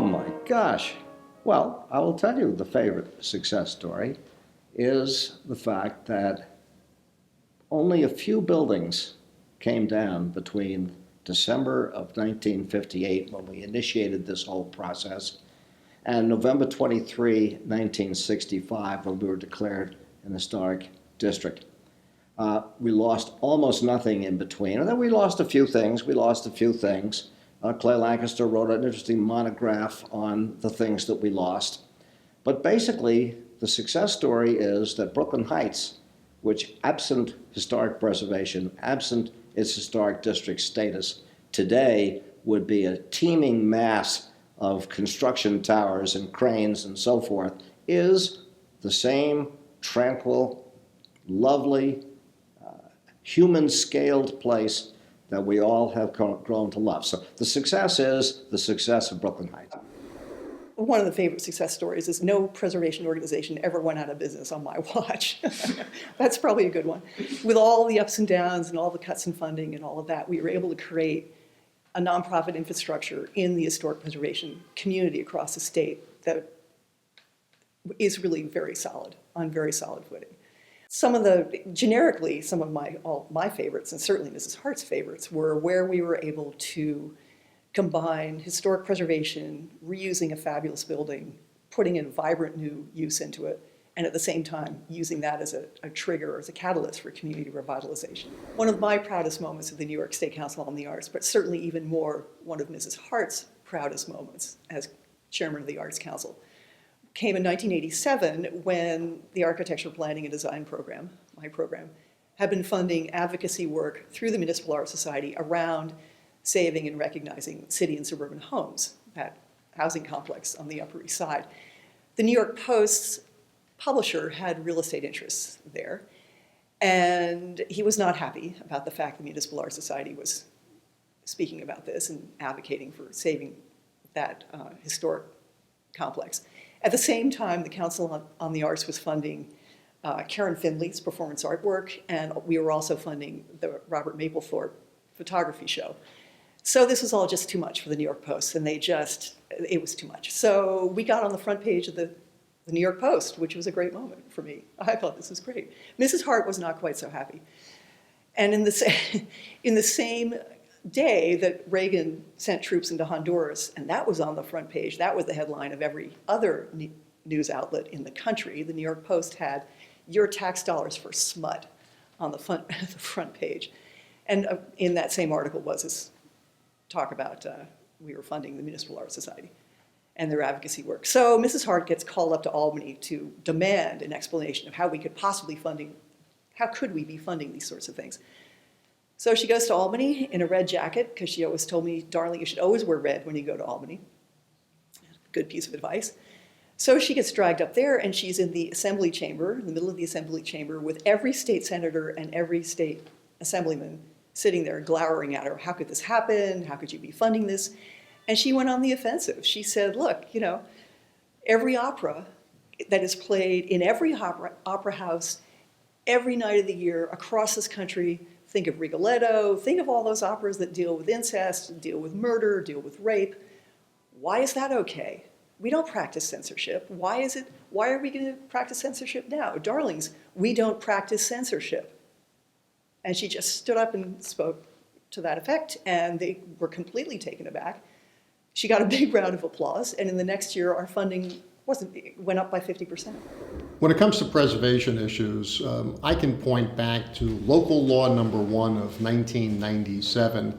my gosh. Well, I will tell you the favorite success story is the fact that only a few buildings came down between December of 1958, when we initiated this whole process, and November 23, 1965, when we were declared an historic district. We lost almost nothing in between, and then we lost a few things. Clay Lancaster wrote an interesting monograph on the things that we lost. But basically, the success story is that Brooklyn Heights, which absent historic preservation, absent its historic district status, today would be a teeming mass of construction towers and cranes and so forth, is the same tranquil, lovely, human-scaled place that we all have grown to love. So the success is the success of Brooklyn Heights. One of the favorite success stories is no preservation organization ever went out of business on my watch. That's probably a good one. With all the ups and downs and all the cuts in funding and all of that, we were able to create a nonprofit infrastructure in the historic preservation community across the state that is really very solid, on very solid footing. Generically, some of all my favorites, and certainly Mrs. Hart's favorites, were where we were able to combine historic preservation, reusing a fabulous building, putting in vibrant new use into it, and at the same time using that as a trigger, as a catalyst for community revitalization. One of my proudest moments of the New York State Council on the Arts, but certainly even more one of Mrs. Hart's proudest moments as chairman of the Arts Council, came in 1987 when the Architecture Planning and Design program, my program, had been funding advocacy work through the Municipal Art Society around saving and recognizing city and suburban homes, that housing complex on the Upper East Side. The New York Post's publisher had real estate interests there, and he was not happy about the fact the Municipal Art Society was speaking about this and advocating for saving that historic complex. At the same time, the Council on the Arts was funding Karen Finley's performance artwork, and we were also funding the Robert Mapplethorpe photography show. So this was all just too much for the New York Post, and it was too much. So we got on the front page of the New York Post, which was a great moment for me. I thought this was great. Mrs. Hart was not quite so happy. And in the same day that Reagan sent troops into Honduras, and that was on the front page, that was the headline of every other news outlet in the country, the New York Post had "Your tax dollars for smut" on the front page. And in that same article was this talk about we were funding the Municipal Art Society and their advocacy work. So Mrs. Hart gets called up to Albany to demand an explanation of how we could how could we be funding these sorts of things. So she goes to Albany in a red jacket, because she always told me, "Darling, you should always wear red when you go to Albany." Good piece of advice. So she gets dragged up there, and she's in the assembly chamber, in the middle of the assembly chamber, with every state senator and every state assemblyman sitting there glowering at her. How could this happen? How could you be funding this? And she went on the offensive. She said, look, every opera that is played in every opera house every night of the year across this country, think of Rigoletto, think of all those operas that deal with incest, deal with murder, deal with rape. Why is that okay? We don't practice censorship. Why are we going to practice censorship now? Darlings, we don't practice censorship. And she just stood up and spoke to that effect, and they were completely taken aback. She got a big round of applause, and in the next year, our funding went up by 50%. When it comes to preservation issues, I can point back to Local Law Number 1 of 1997,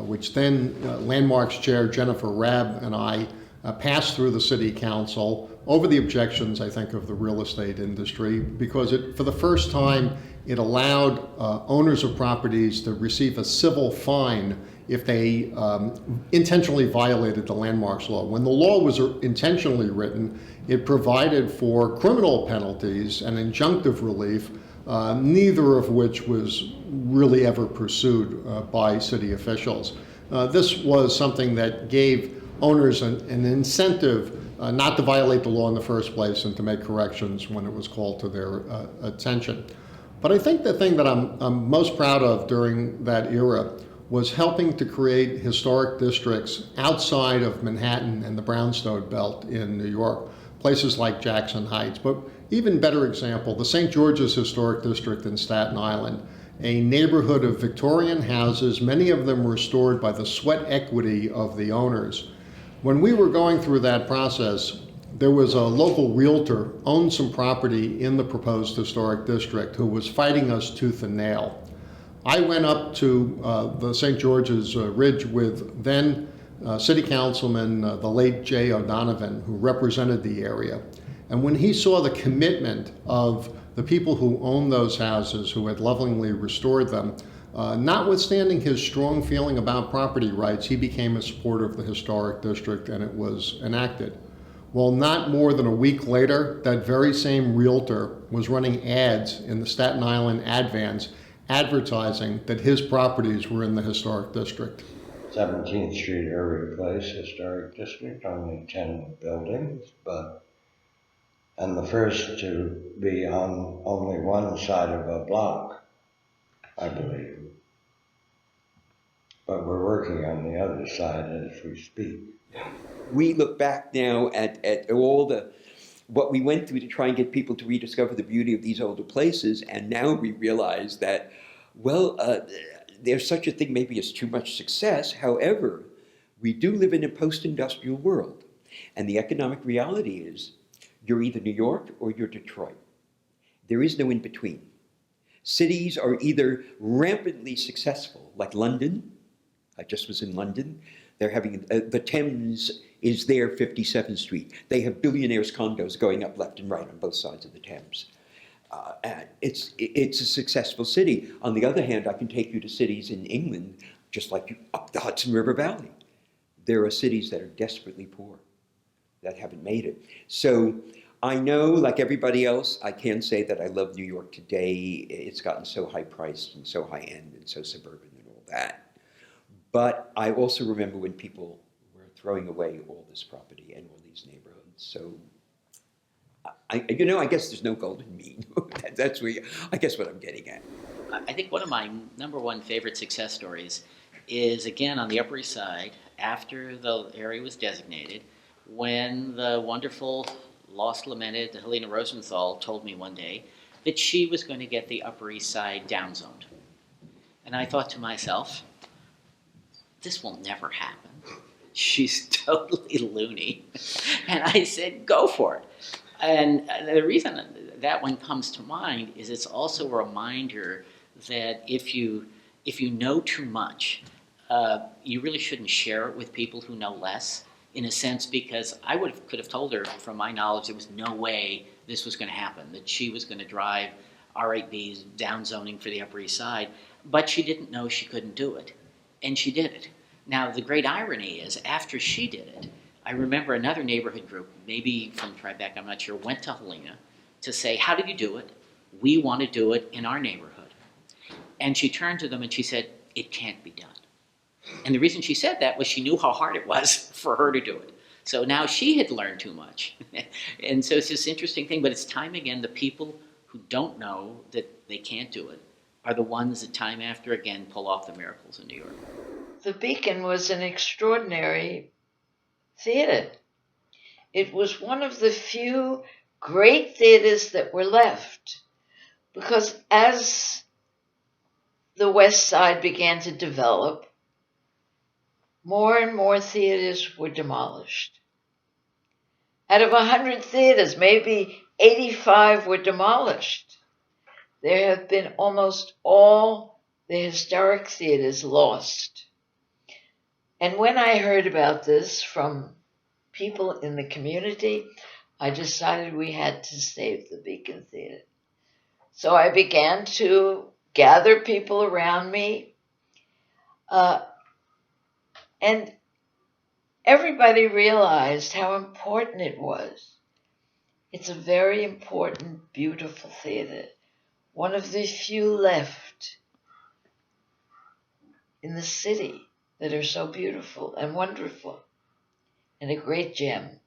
which then Landmarks Chair Jennifer Rabb and I passed through the City Council over the objections, I think, of the real estate industry, because for the first time, it allowed owners of properties to receive a civil fine if they intentionally violated the landmarks law. When the law was intentionally written, it provided for criminal penalties and injunctive relief, neither of which was really ever pursued by city officials. This was something that gave owners an incentive not to violate the law in the first place and to make corrections when it was called to their attention. But I think the thing that I'm most proud of during that era was helping to create historic districts outside of Manhattan and the brownstone belt in New York, places like Jackson Heights. But even better example, the St. George's Historic District in Staten Island, a neighborhood of Victorian houses, many of them restored by the sweat equity of the owners. When we were going through that process, there was a local realtor, owned some property in the proposed historic district, who was fighting us tooth and nail. I went up to the St. George's Ridge with then City Councilman, the late Jay O'Donovan, who represented the area. And when he saw the commitment of the people who owned those houses, who had lovingly restored them, notwithstanding his strong feeling about property rights, he became a supporter of the historic district, and it was enacted. Well, not more than a week later, that very same realtor was running ads in the Staten Island ad vans advertising that his properties were in the historic district. 17th Street, Irving Place, Historic District, only 10 buildings, and the first to be on only one side of a block, I believe. But we're working on the other side as we speak. We look back now at all what we went through to try and get people to rediscover the beauty of these older places, and now we realize that, well, there's such a thing maybe as too much success. However, we do live in a post-industrial world, and the economic reality is you're either New York or you're Detroit. There is no in between. Cities are either rampantly successful, like London. I just was in London. They're having, the Thames is their 57th Street. They have billionaires' condos going up left and right on both sides of the Thames. And it's a successful city. On the other hand, I can take you to cities in England, just like up the Hudson River Valley. There are cities that are desperately poor, that haven't made it. So I know, like everybody else, I can say that I love New York today. It's gotten so high-priced and so high-end and so suburban and all that. But I also remember when people were throwing away all this property and all these neighborhoods. So, I guess there's no golden mean. That's where I guess what I'm getting at. I think one of my number one favorite success stories is, again, on the Upper East Side, after the area was designated, when the wonderful, lost, lamented Helena Rosenthal told me one day that she was going to get the Upper East Side downzoned. And I thought to myself, this will never happen. She's totally loony. And I said, go for it. And the reason that one comes to mind is it's also a reminder that if you know too much, you really shouldn't share it with people who know less, in a sense, because I could have told her, from my knowledge, there was no way this was going to happen, that she was going to drive R8B's downzoning for the Upper East Side, but she didn't know she couldn't do it. And she did it. Now, the great irony is, after she did it, I remember another neighborhood group, maybe from Tribeca, I'm not sure, went to Helena to say, how did you do it? We want to do it in our neighborhood. And she turned to them and she said, it can't be done. And the reason she said that was she knew how hard it was for her to do it. So now she had learned too much. And so it's this interesting thing, but it's time again, the people who don't know that they can't do it are the ones that time after again pull off the miracles in New York. The Beacon was an extraordinary theater. It was one of the few great theaters that were left, because as the West Side began to develop, more and more theaters were demolished. Out of 100 theaters, maybe 85 were demolished. There have been almost all the historic theaters lost. And when I heard about this from people in the community, I decided we had to save the Beacon Theater. So I began to gather people around me, and everybody realized how important it was. It's a very important, beautiful theater, one of the few left in the city that are so beautiful and wonderful, and a great gem.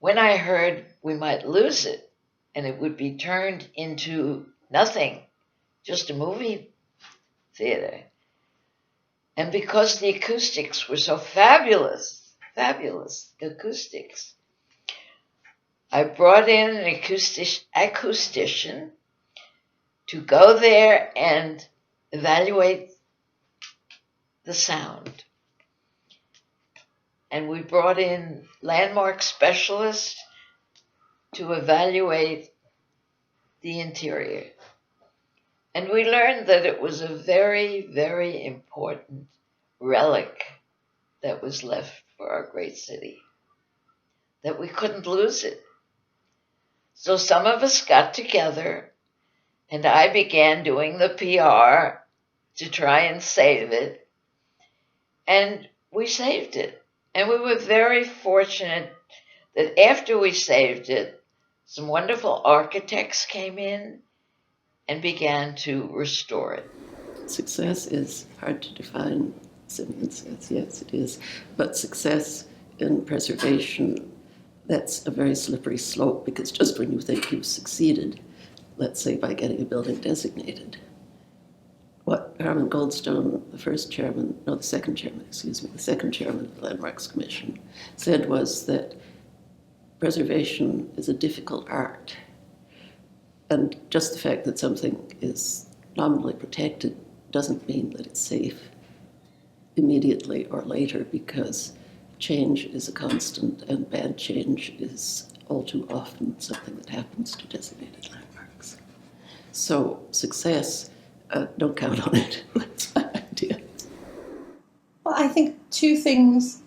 When I heard we might lose it and it would be turned into nothing, just a movie theater, And because the acoustics were so fabulous, fabulous acoustics, I brought in an acoustician to go there and evaluate the sound. And we brought in landmark specialists to evaluate the interior. And we learned that it was a very, very important relic that was left for our great city, that we couldn't lose it. So some of us got together, and I began doing the PR to try and save it. And we saved it. And we were very fortunate that after we saved it, some wonderful architects came in and began to restore it. Success is hard to define, Simeon says. Yes, it is. But success in preservation, that's a very slippery slope, because just when you think you've succeeded, let's say by getting a building designated, what Harman Goldstone, the second chairman of the Landmarks Commission, said was that preservation is a difficult art. And just the fact that something is nominally protected doesn't mean that it's safe immediately or later, because change is a constant, and bad change is all too often something that happens to designated landmarks. So success, don't count on it. That's my idea. Well, I think two things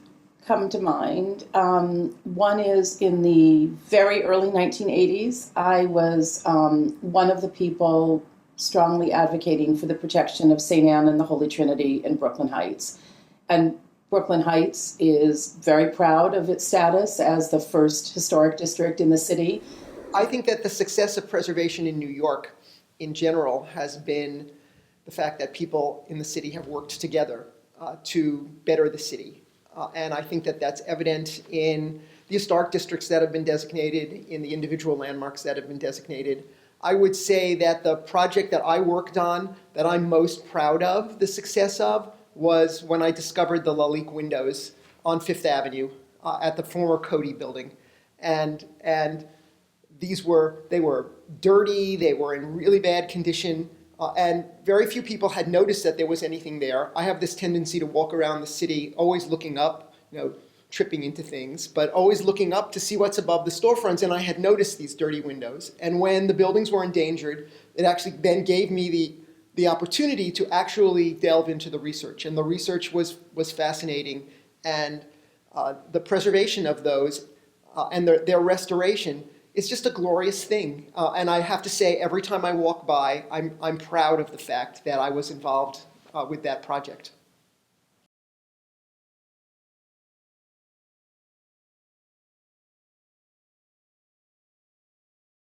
come to mind. One is in the very early 1980s, I was one of the people strongly advocating for the protection of St. Anne and the Holy Trinity in Brooklyn Heights. And Brooklyn Heights is very proud of its status as the first historic district in the city. I think that the success of preservation in New York in general has been the fact that people in the city have worked together to better the city. And I think that that's evident in the historic districts that have been designated, in the individual landmarks that have been designated. I would say that the project that I worked on that I'm most proud of the success of was when I discovered the Lalique windows on Fifth Avenue at the former Coty building. And they were dirty, they were in really bad condition, and very few people had noticed that there was anything there. I have this tendency to walk around the city always looking up, tripping into things, but always looking up to see what's above the storefronts, and I had noticed these dirty windows. And when the buildings were endangered, it actually then gave me the opportunity to actually delve into the research, and the research was fascinating, and the preservation of those and their restoration is just a glorious thing. And I have to say, every time I walk by, I'm proud of the fact that I was involved with that project.